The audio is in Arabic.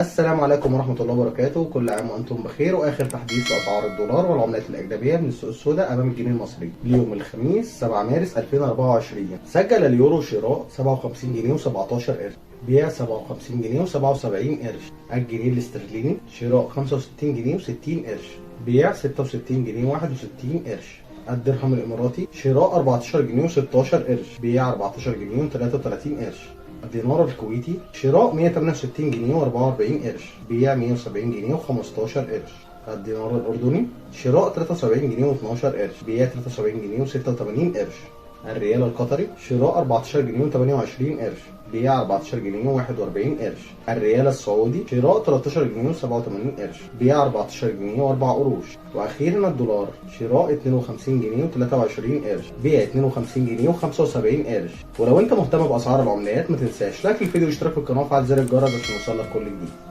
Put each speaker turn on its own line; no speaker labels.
السلام عليكم ورحمة الله وبركاته، كل عام وأنتم بخير. وآخر تحديث لأسعار الدولار والعملات الأجنبية من السوق السوداء أمام الجنيه المصري ليوم الخميس 7 مارس 2024. سجل اليورو شراء 57 جنيه و17 قرش، بيع 57 جنيه و77 قرش. الجنيه الاسترليني شراء 65 جنيه و60 قرش، بيع 66 جنيه و61 قرش. الدرهم الإماراتي شراء 14 جنيه و16 قرش، بيع 14 جنيه و33 قرش. الدينار الكويتي شراء 168 جنيه و44 قرش، بيع 170 جنيه و15 قرش. الدينار الأردني شراء 73 جنيه و12 قرش، بيع 73 جنيه و86 قرش. الريال القطري شراء 14 جنيه و28 قرش، بيع 14 جنيه و41 قرش. الريال السعودي شراء 13 جنيه و87 قرش، بيع 14 جنيه و4 قروش. واخيرا الدولار شراء 52 جنيه و23 قرش، بيع 52 جنيه و75 قرش. ولو انت مهتم باسعار العملات ما تنساش لايك الفيديو واشتراك في القناه وفعل زر الجرس عشان يوصلك كل جديد.